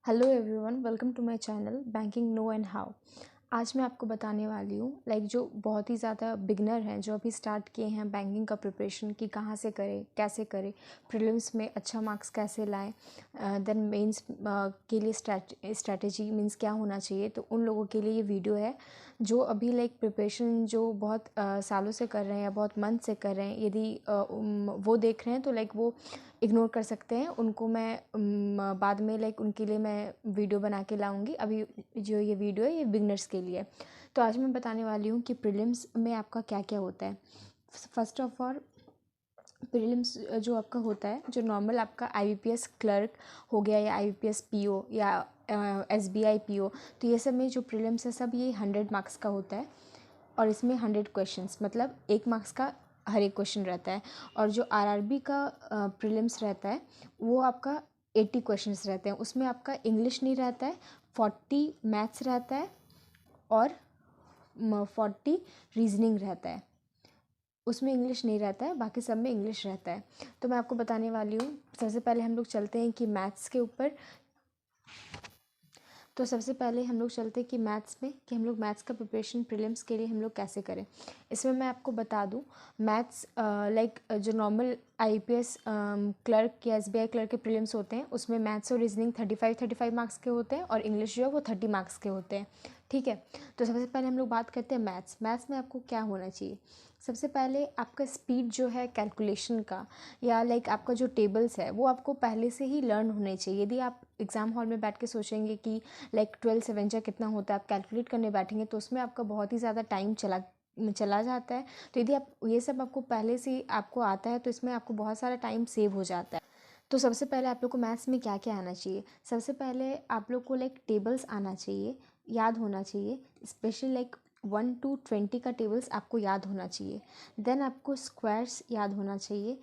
Hello everyone, welcome to my channel banking know and how. आज मैं आपको बताने वाली हूँ जो बहुत ही ज़्यादा बिगनर हैं जो अभी स्टार्ट किए हैं बैंकिंग का प्रिपरेशन कि कहाँ से करें, कैसे करें, प्रीलिम्स में अच्छा मार्क्स कैसे लाएं, देन मेंस के लिए स्ट्रैटेजी मींस क्या होना चाहिए। तो उन लोगों के लिए ये वीडियो है जो अभी प्रिपरेशन जो बहुत सालों से कर रहे हैं या बहुत मंथ से कर रहे हैं। यदि वो देख रहे हैं तो वो इग्नोर कर सकते हैं। उनको मैं बाद में उनके लिए मैं वीडियो बना के लाऊंगी। अभी जो ये वीडियो है ये बिगनर्स के लिए है। तो आज मैं बताने वाली हूँ कि प्रीलिम्स में आपका क्या क्या होता है। फर्स्ट ऑफ ऑल, प्रीलिम्स जो आपका होता है, जो नॉर्मल आपका आईबीपीएस क्लर्क हो गया या आईबीपीएस पीओ या एसबीआई पीओ, तो ये सब में जो प्रीलिम्स है सब ये 100 मार्क्स का होता है। और इसमें 100 क्वेश्चंस मतलब 1 मार्क्स का हर एक क्वेश्चन रहता है। और जो आरआरबी का प्रीलिम्स रहता है वो आपका 80 क्वेश्चंस रहते हैं। उसमें आपका इंग्लिश नहीं रहता है, 40 मैथ्स रहता है और 40 रीजनिंग रहता है। उसमें इंग्लिश नहीं रहता है, बाकी सब में इंग्लिश रहता है। तो मैं आपको बताने वाली हूँ। सबसे पहले हम लोग चलते हैं कि मैथ्स के ऊपर। तो सबसे पहले हम लोग चलते हैं कि मैथ्स में कि हम लोग मैथ्स का प्रिपरेशन प्रीलिम्स के लिए हम लोग कैसे करें। इसमें मैं आपको बता दूं, मैथ्स जो नॉर्मल आईपीएस क्लर्क या एसबीआई क्लर्क के प्रीलिम्स होते हैं उसमें मैथ्स और रीजनिंग 35 मार्क्स के होते हैं और इंग्लिश जो है वो 30 मार्क्स के होते हैं। ठीक है। तो सबसे पहले हम लोग बात करते हैं मैथ्स में आपको क्या होना चाहिए। सबसे पहले आपका स्पीड जो है कैलकुलेशन का या आपका जो टेबल्स है वो आपको पहले से ही लर्न होने चाहिए। यदि आप एग्ज़ाम हॉल में बैठ के सोचेंगे कि 12 सेवन जा कितना होता है, आप कैलकुलेट करने बैठेंगे तो उसमें आपका बहुत ही ज़्यादा टाइम चला जाता है। तो यदि आप ये सब आपको पहले से आपको आता है तो इसमें आपको बहुत सारा टाइम सेव हो जाता है। तो सबसे पहले आप लोग को मैथ्स में क्या क्या आना चाहिए। सबसे पहले आप लोग को टेबल्स आना चाहिए, याद होना चाहिए। स्पेशली 1 to 20 का टेबल्स आपको याद होना चाहिए। देन आपको स्क्वायर्स याद होना चाहिए,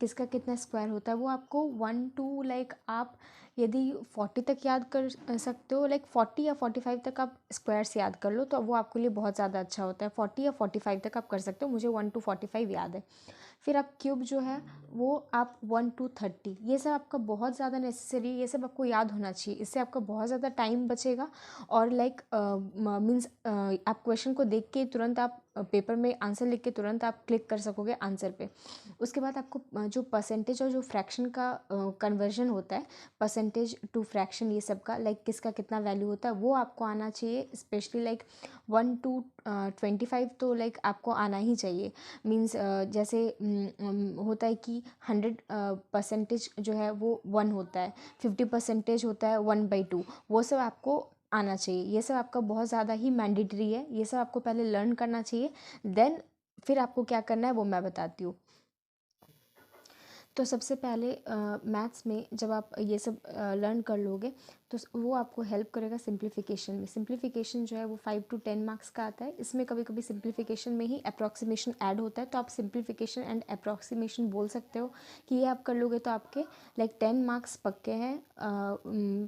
किसका कितना स्क्वायर होता है वो आपको 1 to आप यदि 40 तक याद कर सकते हो, 40 या 45 तक आप स्क्वायर्स याद कर लो तो वो आपके लिए बहुत ज़्यादा अच्छा होता है। 40 या 45 तक आप कर सकते हो, मुझे 1 to 45 याद है। फिर आप क्यूब जो है वो आप 1 to 30, ये सब आपका बहुत ज़्यादा नेसेसरी, ये सब आपको याद होना चाहिए। इससे आपका बहुत ज़्यादा टाइम बचेगा और मीन्स आप क्वेश्चन को देख के तुरंत आप पेपर में आंसर लिख के तुरंत आप क्लिक कर सकोगे आंसर पे। उसके बाद आपको जो परसेंटेज और जो फ्रैक्शन का कन्वर्जन होता है, परसेंटेज टू फ्रैक्शन, ये सब का किसका कितना वैल्यू होता है वो आपको आना चाहिए। स्पेशली 1 to 25 तो आपको आना ही चाहिए। मीन्स जैसे होता है कि 100% जो है वो 1 होता है, 50% होता है 1/2, वो सब आपको आना चाहिए। ये सब आपका बहुत ज़्यादा ही मैंडेटरी है, ये सब आपको पहले लर्न करना चाहिए। देन फिर आपको क्या करना है वो मैं बताती हूँ। तो सबसे पहले मैथ्स में जब आप ये सब लर्न कर लोगे तो वो आपको हेल्प करेगा सिंप्लीफिकेशन में। सिंप्लीफिकेशन जो है वो 5 to 10 मार्क्स का आता है। इसमें कभी कभी सिंप्लीफिकेशन में ही अप्रॉक्सीमेशन ऐड होता है, तो आप सिंप्लीफिकेशन एंड अप्रॉक्सीमेशन बोल सकते हो कि ये आप कर लोगे तो आपके 10 मार्क्स पक्के हैं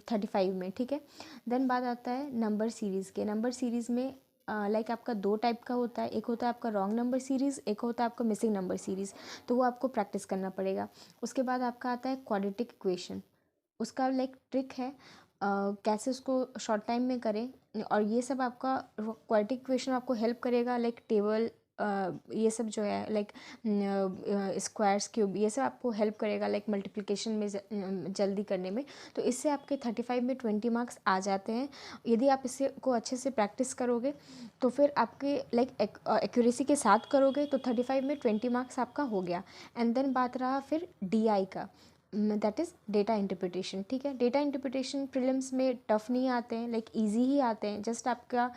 35 में। ठीक है। देन बात आता है नंबर सीरीज़ के। नंबर सीरीज़ में आपका 2 टाइप का होता है, एक होता है आपका रॉन्ग नंबर सीरीज़, एक होता है आपका मिसिंग नंबर सीरीज़। तो वो आपको प्रैक्टिस करना पड़ेगा। उसके बाद आपका आता है क्वाड्रेटिक इक्वेशन। उसका ट्रिक है कैसे उसको शॉर्ट टाइम में करें। और ये सब आपका क्वाड्रेटिक इक्वेशन आपको हेल्प करेगा टेबल, ये सब जो है स्क्वायर्स क्यूब, ये सब आपको हेल्प करेगा मल्टीप्लिकेशन में जल्दी करने में। तो इससे आपके 35 में 20 मार्क्स आ जाते हैं। यदि आप इसे को अच्छे से प्रैक्टिस करोगे तो फिर आपके एक्यूरेसी के साथ करोगे तो 35 में 20 मार्क्स आपका हो गया। एंड देन बात रहा फिर डीआई का, दैट इज़ डेटा इंटरप्रिटेशन। ठीक है। डेटा इंटरप्रिटेशन प्रीलिम्स में टफ नहीं आते हैं, ईजी ही आते हैं। जस्ट आपका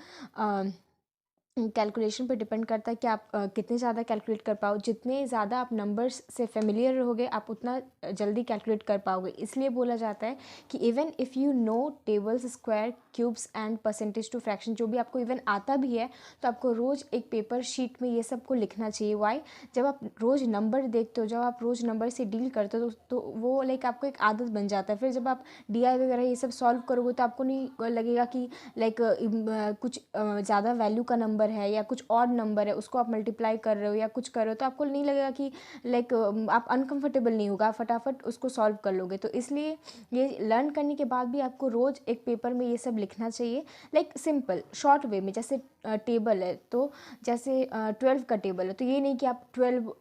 कैलकुलेशन पे डिपेंड करता है कि आप कितने ज़्यादा कैलकुलेट कर पाओ। जितने ज़्यादा आप नंबर्स से फेमिलियर रहोगे आप उतना जल्दी कैलकुलेट कर पाओगे। इसलिए बोला जाता है कि even if you know tables, square, cubes and percentage to fraction, जो भी आपको इवन आता भी है तो आपको रोज़ एक पेपर शीट में ये सब को लिखना चाहिए। वाई, जब आप रोज़ नंबर देखते हो, जब आप रोज़ नंबर से डील करते हो तो वो आपको एक आदत बन जाता है। फिर जब आप डीआई वगैरह ये सब सॉल्व करोगे तो आपको नहीं लगेगा कि कुछ ज़्यादा वैल्यू का नंबर नंबर है या कुछ ऑड नंबर है उसको आप मल्टीप्लाई कर रहे हो या कुछ कर रहे हो, तो आपको नहीं लगेगा कि लाइक आप अनकंफर्टेबल नहीं होगा, आप फटाफट उसको सॉल्व कर लोगे। तो इसलिए ये लर्न करने के बाद भी आपको रोज़ एक पेपर में ये सब लिखना चाहिए, लाइक सिंपल शॉर्ट वे में। जैसे टेबल है, तो जैसे 12 का टेबल है, तो ये नहीं कि आप 12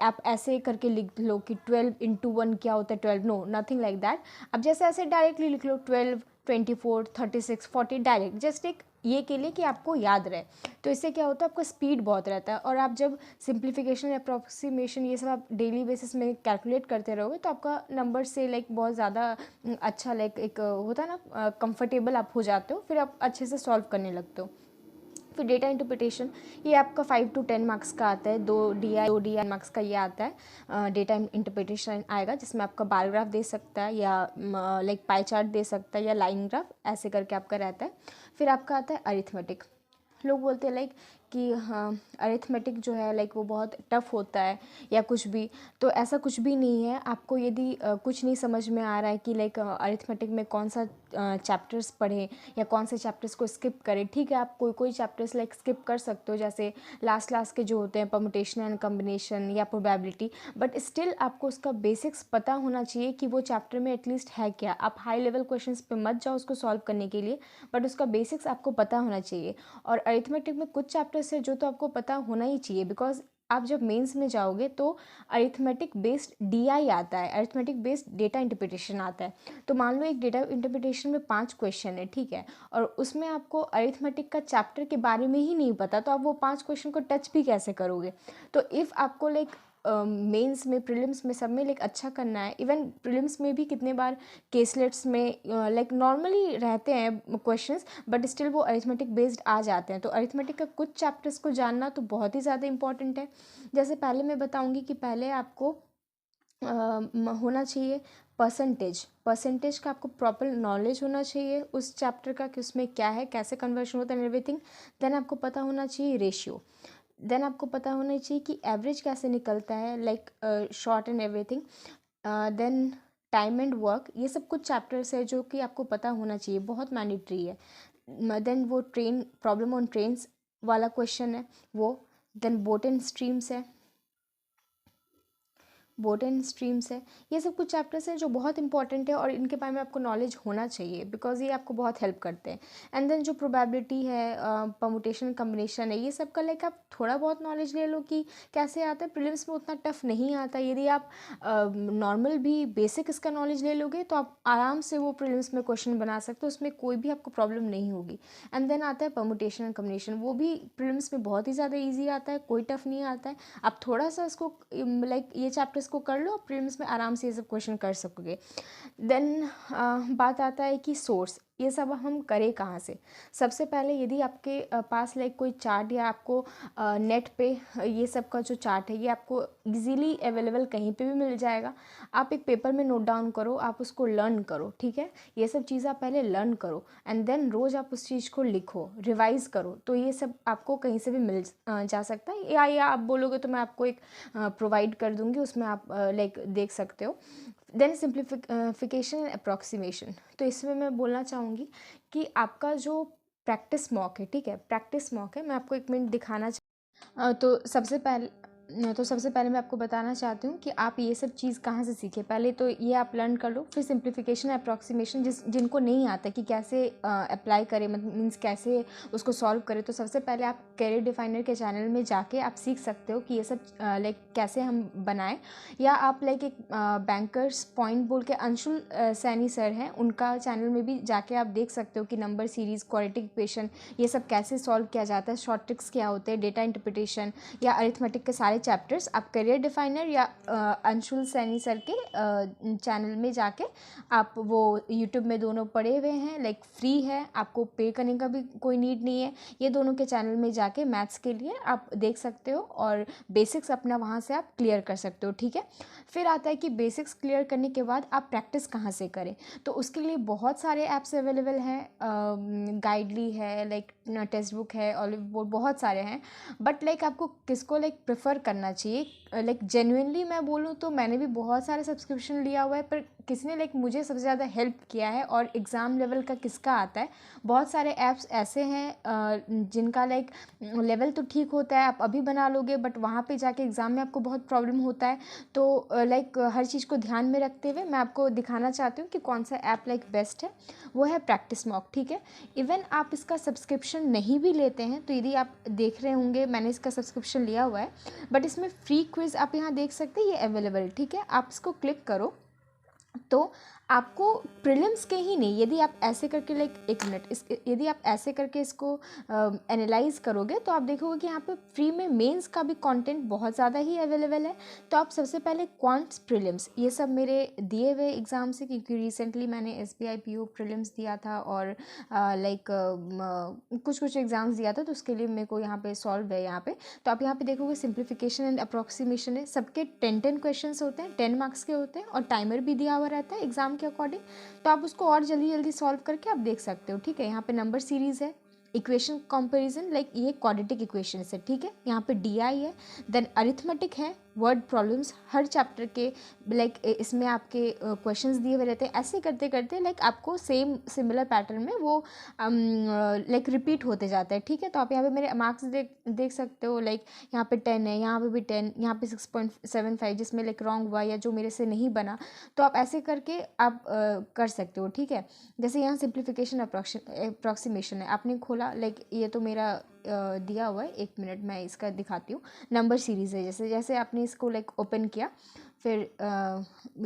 आप ऐसे करके लिख लो कि 12 × 1 क्या होता है 12, नो नथिंग लाइक दैट। आप जैसे ऐसे डायरेक्टली लिख लो 12, 24, 36, 40 डायरेक्ट, जस्ट एक ये के लिए कि आपको याद रहे। तो इससे क्या होता है, आपका स्पीड बहुत रहता है। और आप जब सिंप्लीफिकेशन, अप्रॉक्सीमेशन ये सब आप डेली बेसिस में कैलकुलेट करते रहोगे तो आपका नंबर से लाइक बहुत ज़्यादा अच्छा लाइक एक होता है ना कंफर्टेबल आप हो जाते हो, फिर आप अच्छे से सॉल्व करने लगते हो। फिर डेटा इंटरप्रिटेशन, ये आपका 5 to 10 मार्क्स का आता है, 2 DI मार्क्स का ये आता है। डेटा इंटरप्रिटेशन आएगा जिसमें आपका बार ग्राफ दे सकता है या लाइक पाई चार्ट दे सकता है या लाइन ग्राफ, ऐसे करके आपका रहता है। फिर आपका आता है अरिथमेटिक। लोग बोलते हैं लाइक कि हाँ अरिथमेटिक जो है लाइक वो बहुत टफ होता है या कुछ भी, तो ऐसा कुछ भी नहीं है। आपको यदि कुछ नहीं समझ में आ रहा है कि लाइक अरिथमेटिक में कौन सा चैप्टर्स पढ़ें या कौन से चैप्टर्स को स्किप करें, ठीक है आप कोई चैप्टर्स लाइक स्किप कर सकते हो, जैसे लास्ट के जो होते हैं परमुटेशन एंड कम्बिनेशन या प्रोबेबिलिटी, बट स्टिल आपको उसका बेसिक्स पता होना चाहिए कि वो चैप्टर में एटलीस्ट है क्या। आप हाई लेवल क्वेश्चंस पे मत जाओ उसको सॉल्व करने के लिए, बट उसका बेसिक्स आपको पता होना चाहिए। और अरिथमेटिक में कुछ चैप्टर्स है जो तो आपको पता होना ही चाहिए, बिकॉज आप जब मेंस में जाओगे तो अरिथमेटिक बेस्ड DI आता है, अरिथमेटिक बेस्ड डेटा इंटरप्रिटेशन आता है। तो मान लो एक डेटा इंटरप्रिटेशन में 5 क्वेश्चन है, ठीक है, और उसमें आपको अरिथमेटिक का चैप्टर के बारे में ही नहीं पता, तो आप वो 5 क्वेश्चन को टच भी कैसे करोगे। तो इफ़ आपको लाइक मेंस में, प्रीलिम्स में, सब में लाइक अच्छा करना है, इवन प्रीलिम्स में भी कितने बार केसलेट्स में लाइक नॉर्मली रहते हैं क्वेश्चंस, बट स्टिल वो अरिथमेटिक बेस्ड आ जाते हैं। तो अरिथमेटिक का कुछ चैप्टर्स को जानना तो बहुत ही ज़्यादा इंपॉर्टेंट है। जैसे पहले मैं बताऊंगी कि पहले आपको होना चाहिए परसेंटेज का, आपको प्रॉपर नॉलेज होना चाहिए उस चैप्टर का कि उसमें क्या है, कैसे कन्वर्शन होता है, एवरीथिंग। देन आपको पता होना चाहिए रेशियो, देन आपको पता होना चाहिए कि एवरेज कैसे निकलता है, like short and everything. Then time and work, ये सब कुछ चैप्टर्स है जो कि आपको पता होना चाहिए, बहुत मैंडेटरी है। देन वो प्रॉब्लम ऑन ट्रेन्स वाला क्वेश्चन है वो। देन बोट एंड स्ट्रीम्स है, ये सब कुछ चैप्टर्स हैं जो बहुत इंपॉर्टेंट है और इनके बारे में आपको नॉलेज होना चाहिए, बिकॉज ये आपको बहुत हेल्प करते हैं। एंड देन जो प्रोबेबिलिटी है, परमुटेशन, कम्बिनेशन है, ये सब का लाइक आप थोड़ा बहुत नॉलेज ले लो कि कैसे आता है। प्रीलिम्स में उतना टफ नहीं आता, यदि आप नॉर्मल भी बेसिक इसका नॉलेज ले लोगे तो आप आराम से वो प्रीलिम्स में क्वेश्चन बना सकते हो, उसमें कोई भी आपको प्रॉब्लम नहीं होगी। एंड देन आता है परमुटेशन एंड कम्बिनेशन, वो भी प्रीलिम्स में बहुत ही ज़्यादा ईजी आता है, कोई टफ नहीं आता है। आप थोड़ा सा इसको लाइक ये चैप्टर्स को कर लो, प्रीलिम्स में आराम से ये सब क्वेश्चन कर सकोगे। देन बात आता है कि सोर्स, ये सब हम करें कहाँ से। सबसे पहले यदि आपके पास लाइक कोई चार्ट या आपको नेट पे ये सब का जो चार्ट है ये आपको इजीली अवेलेबल कहीं पे भी मिल जाएगा, आप एक पेपर में नोट डाउन करो, आप उसको लर्न करो, ठीक है। ये सब चीज़ आप पहले लर्न करो एंड देन रोज़ आप उस चीज़ को लिखो, रिवाइज करो, तो ये सब आपको कहीं से भी मिल जा सकता है। या आप बोलोगे तो मैं आपको एक प्रोवाइड कर दूंगी, उसमें आप लाइक देख सकते हो। देन सिंप्लीफिकेशन एंड अप्रॉक्सीमेशन, तो इसमें मैं बोलना चाहूँगी कि आपका जो प्रैक्टिस मॉक है, ठीक है, प्रैक्टिस मॉक है, मैं आपको 1 मिनट दिखाना तो सबसे पहले मैं आपको बताना चाहती हूँ कि आप ये सब चीज़ कहाँ से सीखें। पहले तो ये आप लर्न कर लो, फिर सिंप्लीफिकेशन अप्रॉक्सीमेशन जिनको नहीं आता कि कैसे अप्लाई करें, मतलब मीन्स कैसे उसको सॉल्व करें, तो सबसे पहले आप कैरियर डिफाइनर के चैनल में जाके आप सीख सकते हो कि ये सब लाइक कैसे हम बनाएं। या आप लाइक एक बैंकर्स पॉइंट बोल के अंशुल सैनी सर हैं, उनका चैनल में भी जाके आप देख सकते हो कि नंबर सीरीज़, क्वाड्रेटिक इक्वेशन, ये सब कैसे सॉल्व किया जाता है, शॉर्ट ट्रिक्स क्या होते हैं, डेटा इंटरप्रिटेशन या अरिथमेटिक के सारे चैप्टर्स आप करियर डिफाइनर या अंशुल सैनी सर के चैनल में जाके आप वो यूट्यूब में दोनों पड़े हुए हैं, लाइक फ्री है, आपको पे करने का भी कोई नीड नहीं है। ये दोनों के चैनल में जाके मैथ्स के लिए आप देख सकते हो और बेसिक्स अपना वहाँ से आप क्लियर कर सकते हो, ठीक है। फिर आता है कि बेसिक्स क्लियर करने के बाद आप प्रैक्टिस कहाँ से करें, तो उसके लिए बहुत सारे ऐप्स अवेलेबल हैं, गाइडली है, लाइक टेक्स्ट बुक है, ऑलिव बोर्ड, बहुत सारे हैं। बट लाइक आपको किसको लाइक प्रेफर करना चाहिए, लाइक जेन्युइनली मैं बोलूँ तो मैंने भी बहुत सारे सब्सक्रिप्शन लिया हुआ है, पर किसी ने लाइक मुझे सबसे ज़्यादा हेल्प किया है और एग्ज़ाम लेवल का किसका आता है। बहुत सारे ऐप्स ऐसे हैं जिनका लाइक लेवल तो ठीक होता है, आप अभी बना लोगे, बट वहाँ पे जाके एग्ज़ाम में आपको बहुत प्रॉब्लम होता है। तो लाइक हर चीज़ को ध्यान में रखते हुए मैं आपको दिखाना चाहती हूँ कि कौन सा ऐप लाइक बेस्ट है। वो है प्रैक्टिस मॉक, ठीक है। इवन आप इसका सब्सक्रिप्शन नहीं भी लेते हैं तो यदि आप देख रहे होंगे मैंने इसका सब्सक्रिप्शन लिया हुआ है, बट इसमें फ्री क्विज़ आप यहाँ देख सकते हैं, ये अवेलेबल, ठीक है। आप इसको क्लिक करो तो आपको प्रीलिम्स के ही नहीं, यदि आप ऐसे करके लाइक एक मिनट इस यदि आप ऐसे करके इसको एनालाइज करोगे तो आप देखोगे कि यहाँ पे फ्री में मेंस का भी कंटेंट बहुत ज़्यादा ही अवेलेबल है। तो आप सबसे पहले क्वांट्स प्रीलिम्स ये सब मेरे दिए हुए एग्ज़ाम से, क्योंकि रिसेंटली मैंने SBI PO प्रीलिम्स दिया था और लाइक कुछ एग्ज़ाम्स दिया था, तो उसके लिए मेरे को यहाँ पे सॉल्व है यहाँ पे। तो आप यहाँ पे देखोगे सिंप्लीफिकेशन एंड अप्रॉक्सीमेशन है, सबके 10 क्वेश्चन होते हैं, 10 मार्क्स के होते हैं और टाइमर भी दिया हुआ रहता है एग्जाम के अकॉर्डिंग। तो आप उसको और जल्दी सॉल्व करके आप देख सकते हो, ठीक है। यहाँ पे नंबर सीरीज है, इक्वेशन कंपैरिजन लाइक ये क्वाड्रेटिक इक्वेशन है, ठीक है। यहाँ पे DI है, देन अरिथमेटिक है, वर्ड प्रॉब्लम्स हर चैप्टर के लाइक इसमें आपके क्वेश्चंस दिए हुए रहते हैं। ऐसे करते करते लाइक आपको सेम सिमिलर पैटर्न में वो लाइक रिपीट होते जाता है, ठीक है। तो आप यहाँ पे मेरे मार्क्स देख सकते हो, लाइक यहाँ पे 10 है, यहाँ पे भी 10, यहाँ पे 6.75 जिसमें लाइक रॉन्ग हुआ या जो मेरे से नहीं बना। तो आप ऐसे करके आप कर सकते हो, ठीक है। जैसे यहाँ सिंप्लीफिकेशन अप्रॉक्सीमेशन है, आपने खोला लाइक ये तो मेरा दिया हुआ है, 1 मिनट मैं इसका दिखाती हूँ। नंबर सीरीज़ है, जैसे जैसे आपने इसको लाइक ओपन किया, फिर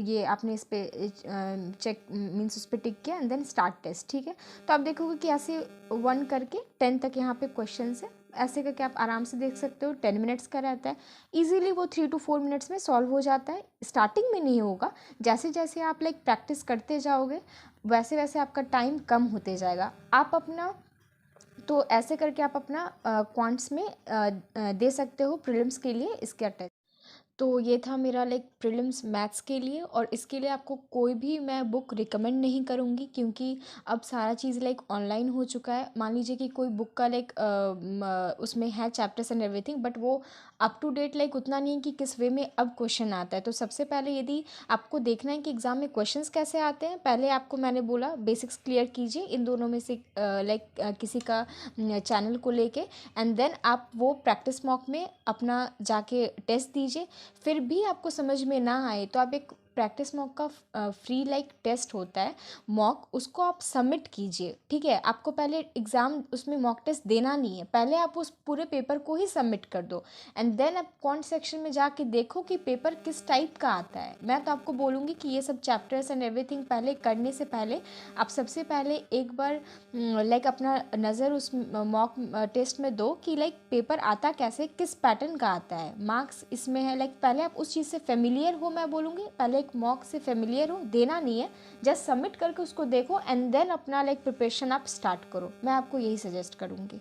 ये आपने इस पर चेक मीन्स उस पर टिक किया एंड देन स्टार्ट टेस्ट, ठीक है। तो आप देखोगे कि ऐसे 1 करके 10 तक यहाँ पे क्वेश्चन है, ऐसे करके आप आराम से देख सकते हो। 10 मिनट्स का रहता है, ईजिली वो 3 to 4 मिनट्स में सॉल्व हो जाता है। स्टार्टिंग में नहीं होगा, जैसे जैसे आप लाइक प्रैक्टिस करते जाओगे वैसे वैसे आपका टाइम कम होते जाएगा। आप अपना तो ऐसे करके आप अपना क्वांट्स में दे सकते हो प्रीलिम्स के लिए इसके अटैच। तो ये था मेरा लाइक प्रीलिम्स मैथ्स के लिए, और इसके लिए आपको कोई भी मैं बुक रिकमेंड नहीं करूँगी, क्योंकि अब सारा चीज़ लाइक ऑनलाइन हो चुका है। मान लीजिए कि कोई बुक का लाइक उसमें है चैप्टर्स एंड एवरीथिंग, बट वो अप टू डेट लाइक उतना नहीं है कि किस वे में अब क्वेश्चन आता है। तो सबसे पहले यदि आपको देखना है कि एग्ज़ाम में क्वेश्चंस कैसे आते हैं, पहले आपको मैंने बोला बेसिक्स क्लियर कीजिए इन दोनों में से लाइक किसी का चैनल को लेके, एंड देन आप वो प्रैक्टिस मॉक में अपना जाके टेस्ट दीजिए। फिर भी आपको समझ में ना आए तो आप एक प्रैक्टिस मॉक का फ्री लाइक टेस्ट होता है मॉक, उसको आप सबमिट कीजिए, ठीक है। आपको पहले एग्ज़ाम उसमें मॉक टेस्ट देना नहीं है, पहले आप उस पूरे पेपर को ही सबमिट कर दो एंड देन आप कमेंट सेक्शन में जाके देखो कि पेपर किस टाइप का आता है। मैं तो आपको बोलूँगी कि ये सब चैप्टर्स एंड एवरीथिंग पहले करने से पहले आप सबसे पहले एक बार लाइक अपना नज़र उस मॉक टेस्ट में दो कि लाइक पेपर आता कैसे, किस पैटर्न का आता है, मार्क्स इसमें है, लाइक पहले आप उस चीज़ से फेमिलियर हो। मैं बोलूँगी पहले एक मॉक से फेमिलियर हो, देना नहीं है, जस्ट सबमिट करके उसको देखो एंड देन अपना लाइक प्रिपरेशन आप स्टार्ट करो। मैं आपको यही सजेस्ट करूँगी।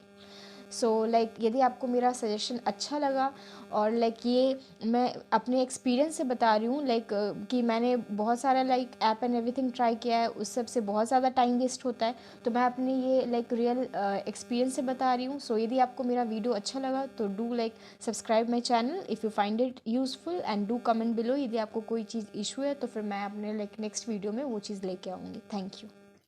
सो लाइक यदि आपको मेरा सजेशन अच्छा लगा, और लाइक ये मैं अपने एक्सपीरियंस से बता रही हूँ लाइक कि मैंने बहुत सारा like app and everything try किया है, उस सब से बहुत ज़्यादा टाइम वेस्ट होता है, तो मैं अपने ये लाइक रियल एक्सपीरियंस से बता रही हूँ। सो यदि आपको मेरा वीडियो अच्छा लगा तो do like subscribe my channel if you find it useful, and do comment below यदि आपको कोई चीज़ इशू है, तो फिर मैं अपने लाइक नेक्स्ट वीडियो में वो चीज़ लेके आऊँगी। Thank you.